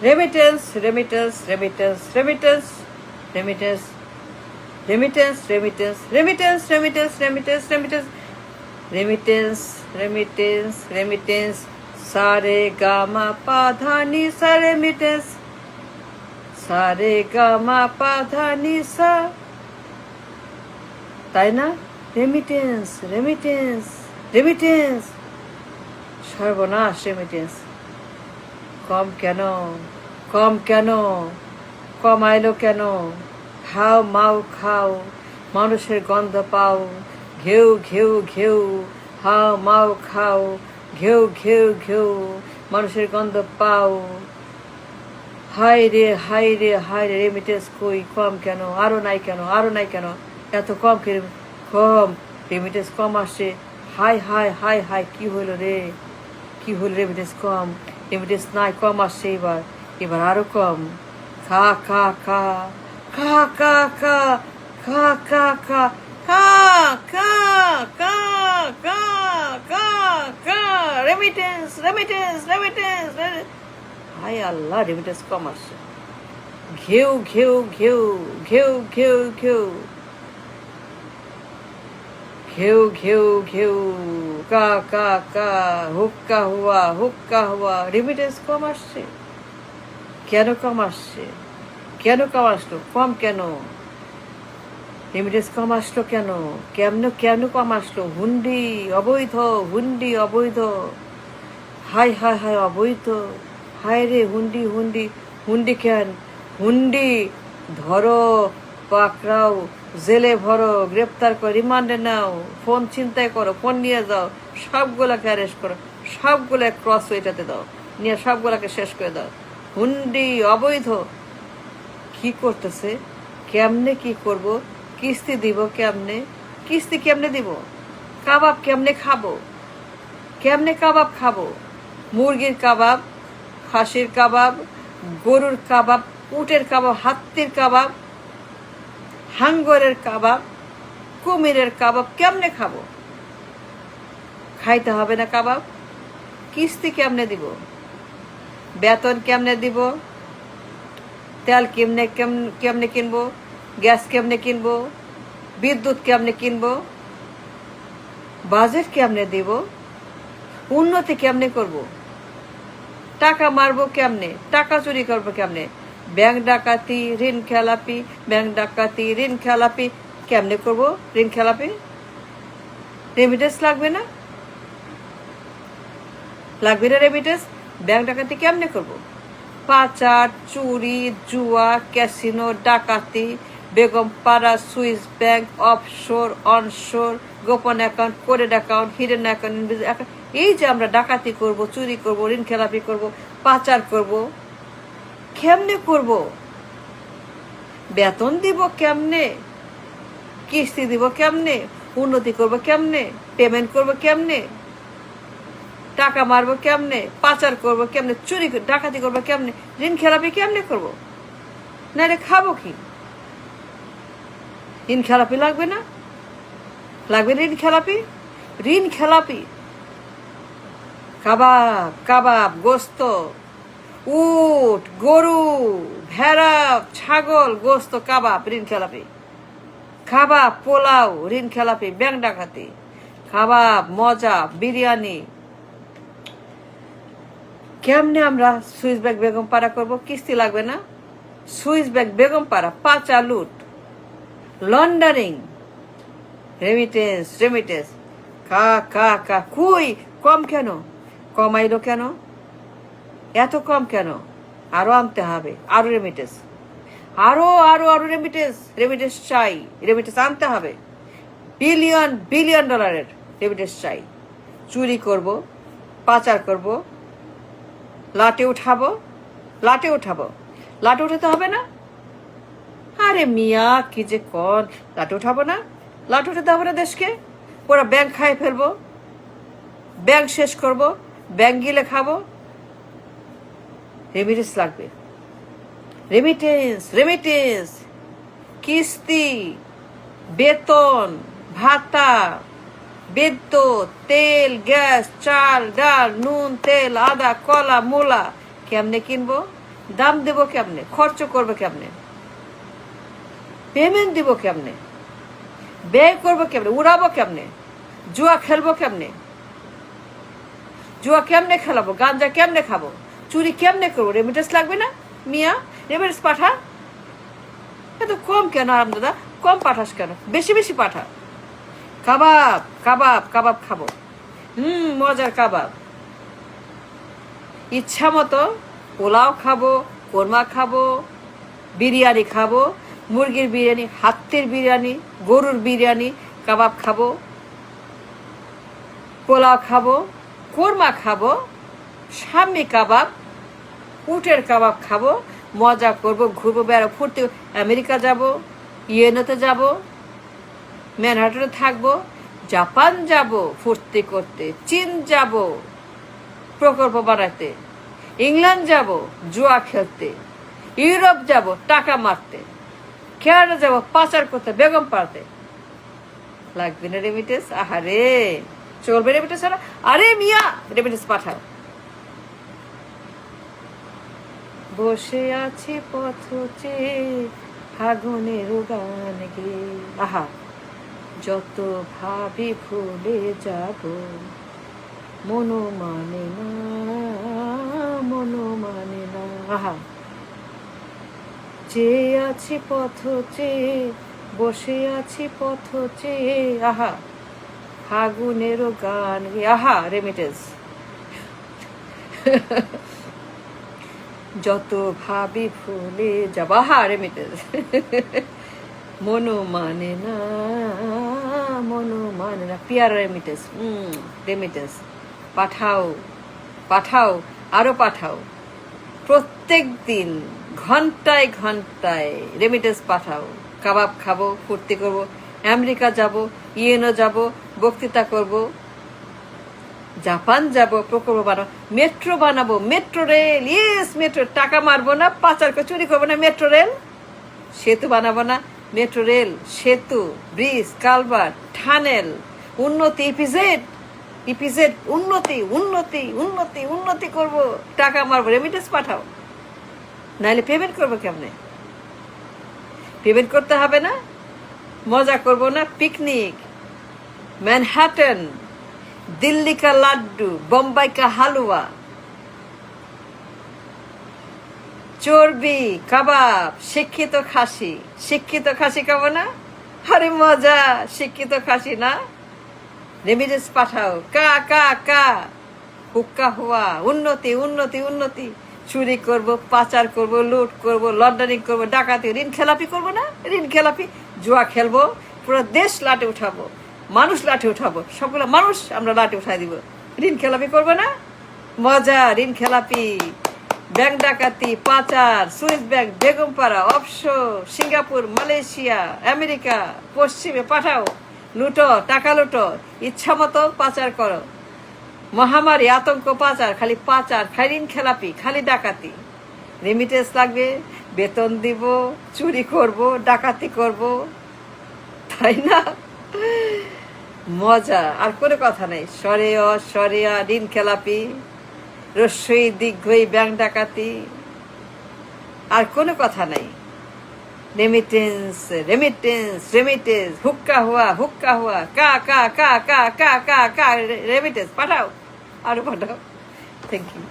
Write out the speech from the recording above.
Remittance, remittance, remittance, remittance, remittance, remittance, remittance, remittance, remittance, remittance, remittance, remittance, remittance, remittance, sa re ga ma pa dha ni sa remittance, sa re ga ma pa dha ni sa, তাই না? Remittance, remittance, remittance, সর্বনাশ remittance. কম কেন, কম কেন, কম আইলো কেন? হাও মাও খাও, মানুষের গন্ধ পাও, ঘেউ ঘেউ ঘেউ, হাও মাও খাও, ঘেউ ঘেউ ঘেউ, মানুষের গন্ধ পাও। হাই রে হাই রে হাই রে, রেমিটেন্স কই, কম কেন, আরো নাই কেন, আরো নাই কেন, এত কম কে? কম রেমিটেন্স কম আসছে। হাই হাই হাই হাই, কি হইল রে, কি হইল? রেমিটেন্স কম, রেমিটেন্স নাই, কম আসছে এবার, এবার আরো কম। খা খা খা, খা খা খা, খা খা খা, খা খা খা খা খা খা, রেমিটেন্স রেমিটেন্স রেমিটেন্স। হাই আল্লাহ, রেমিটেন্স কম আসছে। ঘেউ ঘেউ ঘেউ, ঘেউ ঘেউ ঘেউ, ঘেউ ঘেউ ঘেউ, কা কা কা, হুক্কা হুয়া, হুক্কা হুয়া, রেমিটেন্স কম আসছে। কেন কম আসছে? কেন কম আসলো? কম কেন? রেমিটেন্স কম আসলো কেন? কেমন কেন কম আসলো? হুন্ডি অবৈধ, হুন্ডি অবৈধ, হাই হাই হাই, অবৈধ। হায় রে, হুন্ডি হুন্ডি, হুন্ডি কেন? হুন্ডি ধরো, পাকড়াও, জেলে ভরো, গ্রেপ্তার করো, রিমান্ডে নাও, ফোন ছিনতাই করো, ফোন নিয়ে যাও, সবগুলাকে অ্যারেস্ট করো, সবগুলা ক্রস ওয়েটাতে দাও, নিয়ে সবগুলাকে শেষ করে দাও। হুন্ডি অবৈধ। কি করতেছে? কেমনে কি করব? কিস্তি দিব কেমনে? কিস্তি কেমনে দিব? কাবাব কেমনে খাবো? কেমনে কাবাব খাবো? মুরগির কাবাব, খাসির কাবাব, গরুর কাবাব, উটের কাবাব, হাতির কাবাব, হাঙ্গরের কাবাব, কুমিরের কাবাব কেমনে খাবো? খাইতে হবে না কাবাব? কিস্তি কেমনে দিব? বেতন কেমনে দিব? তেল কেমনে কেমনে কিনবো? গ্যাস কেমনে কিনবো? বিদ্যুৎ কেমনে কিনবো? বাজেট কেমনে দিব? উন্নতি কেমনে করব? টাকা মারবো কেমনে? টাকা চুরি করবো কেমনে? ব্যাংক ডাকাতি, ঋণ খেলাপি, ব্যাংক ডাকাতি, ঋণ খেলাপি কেমনে করব? ঋণ খেলাপি রেমিটেন্স লাগবে না? লাগবে না রেমিটেন্স? ব্যাংক ডাকাতি কেমনে করব? পাচার, চুরি, জুয়া, ক্যাসিনো, ডাকাতি, বেগম পাড়া, সুইস ব্যাংক, অফশোর, অনশোর, গোপন account, coded account, hidden account, এই যে আমরা ডাকাতি করব, চুরি করব, ঋণ খেলাপি করব, পাচার করব, কেমনে করব? বেতন দিব কেমনে? কিস্তি দিব কেমনে? উন্নতি করব কেমনে? পেমেন্ট করব কেমনে? টাকা মারবো কেমনে? পাচার করব কেমনে? চুরি ডাকাতি করবো কেমনে? ঋণ খেলাপি কেমনে করব? না রে, খাবো কি? ঋণ খেলাপি লাগবে না? লাগবে ঋণ খেলাপি? ঋণ খেলাপি কাবাব, কাবাব, গোস্ত, উট, গরু, ভেড়া, ছাগল, গোস্ত, কাবাব, ঋণ খেলাপি। কাবাব, পোলাও, ঋণ খেলাপি, ব্যাংক ডাকাতি। কাবাব, মজা, বিরিয়ানি কেমনে আমরা সুইস ব্যাংক বেগম পাড়া করবো? কিস্তি লাগবে না? সুইস ব্যাংক বেগম পাড়া, পাচা লুট, লন্ডারিং, রেমিটেন্স রেমিটেন্স, কা কা কা, কই? কম কেন? কমাইলো কেন? এত কম কেন? আরো আনতে হবে, আরো রেমিটেন্স, আরো আরো আরো রেমিটেন্স, রেমিটেন্স চাই, রেমিটেন্স আনতে হবে। বিলিয়ন বিলিয়ন ডলারের রেমিটেন্স চাই। চুরি করব, পাচার করব, লাটে উঠাবো, লাটে উঠাবো, লাটে উঠাতে হবে না? আরে মিয়া, কি যে কর, লাটে উঠাবো না? লাটে উঠাতে হবে না দেশকে? পুরো ব্যাংক খাই ফেলবো, ব্যাংক শেষ করব, ব্যাংক গিলে খাবো। রেমিটেন্স লাগবে, রেমিটেন্স রেমিটেন্স, কিস্তি, বেতন, ভাতা, বিদ্যুৎ, তেল, গ্যাস, চাল, ডাল, নুন, তেল, আদা, কলা, মূলা কেমনে কিনবো? দাম দেবো কেমনে, খরচ করবো কেমনে, পেমেন্ট দিব কেমনে, ব্যয় করবো কেমনে, উড়াবো কেমনে, জুয়া খেলবো কেমনে, জুয়া কেমনে খেলাবো, গাঞ্জা কেমনে খাবো, চুরি কেমনে করবো? রেমিটেন্স লাগবে না মিয়া? রেমিটেন্স পাঠা। এত কম কেন আরামদাদা? কম পাঠাস কেন? বেশি বেশি পাঠা। কাবাব কাবাব কাবাব খাবো। মজার কাবাব। ইচ্ছা মতো পোলাও খাবো, কোরমা খাবো, বিরিয়ানি খাবো, মুরগির বিরিয়ানি, হাতির বিরিয়ানি, গরুর বিরিয়ানি, কাবাব খাবো, পোলাও খাবো, কোরমা খাবো, শামি কাবাব, উটের কাবাব খাবো, মজা করবো, ঘুরবো, বেড়াবো, ফুর্তি, আমেরিকা যাব, ইউএনওতে যাব, ম্যানহাটনে থাকবো, জাপান যাব ফুর্তি করতে, চীন যাব প্রকল্প বানাতে, ইংল্যান্ড যাব জুয়া খেলতে, ইউরোপ যাব টাকা মারতে, কেরালা যাব পাচার করতে, বেগম পাড়তে। লাগবে না রেমিটেন্স? আহারে, চলবে রেমিটেন্স? আরে মিয়া, রেমিটেন্স পাঠাও। বসে আছি পথ চেয়ে ফাগুনের গান গে, আহা যত ভাবি ভুলে যাব, মনো মানে না, মনো মানে না। আহা, চেয়ে আছি পথ চেয়ে, বসে আছি পথ চেয়ে, আহা ফাগুনের গান গে। আহা রেমিটেন্স। যত ভাবি ভুলে যাব, আহা রেমিটেন্স। মনো মানে না, মনো মানে না। Peer remittance. রেমিটেন্স পাঠাও, পাঠাও, আরো পাঠাও। প্রত্যেক দিন ঘন্টায় ঘন্টায় রেমিটেন্স পাঠাও। কাবাব খাবো, ফুর্তি করবো, আমেরিকা যাব, ইউএনও যাব, বক্তৃতা করব, জাপান যাব, প্রকল্প বানাবো, মেট্রো বানাবো, মেট্রো রেল, ইয়েস মেট্রো, টাকা মারবো না, পাচার করে চুরি করবো না, মেট্রো রেল, সেতু বানাবো না, মেট্রো রেল, সেতু, ব্রিজ, কালভার্ট, টানেল, উন্নতি, ইপিজেড, ইপিজেড, উন্নতি উন্নতি উন্নতি উন্নতি করবো, টাকা মারবো, রেমিটেন্স পাঠাও। নাহলে পেমেন্ট করবো কেমনে? পেমেন্ট করতে হবে না? মজা করবো না? পিকনিক, ম্যানহাটন, দিল্লি কা লাড্ডু, বোম্বাই কা হালুয়া, চর্বি, কাবাব, শিক্ষিত খাসি, শিক্ষিত খাসি খাবো না? আরে মজা, শিক্ষিত খাসি না? রেমিটেন্স পাঠাও। কা কা কা, হুক্কা হুয়া, উন্নতি উন্নতি উন্নতি। চুরি করব, পাচার করব, লুট করব, লন্ডারিং করব, ডাকাতি, ঋণ খেলাপি করবো না? ঋণ খেলাপি, জুয়া খেলবো, পুরো দেশ লাটে উঠাবো, মানুষ লাঠি উঠাবো, সবগুলো মানুষ আমরা লাঠি উঠাই দিব। ঋণ খেলাপি করবো না? মজা, ঋণ খেলাপি, ব্যাংক ডাকাতি, পাচার, Swiss bank, Begumpara, offshore, Singapore, Malaysia, America, পশ্চিমে পাঠাও। লুটো, টাকা লুটো, ইচ্ছা মতো পাচার করো। মহামারী, আতঙ্ক, পাচার, খালি পাচার, খালি ঋণ খেলাপি, খালি ডাকাতি। রেমিটেন্স লাগবে, বেতন দিব, চুরি করব, ডাকাতি করব, তাই না? মজা, আর কোনো কথা নেই। সরেয়া সরেয়া, ঋণ খেলাপি, রস্যই দীর্ঘই, ব্যাংক ডাকাতি, আর কোনো কথা নাই। রেমিটেন্স রেমিটেন্স রেমিটেন্স, হুক্কা হুয়া, কা কা কা কা কা কা কা, রেমিটেন্স পাঠাও, আরো পাঠাও। Thank you.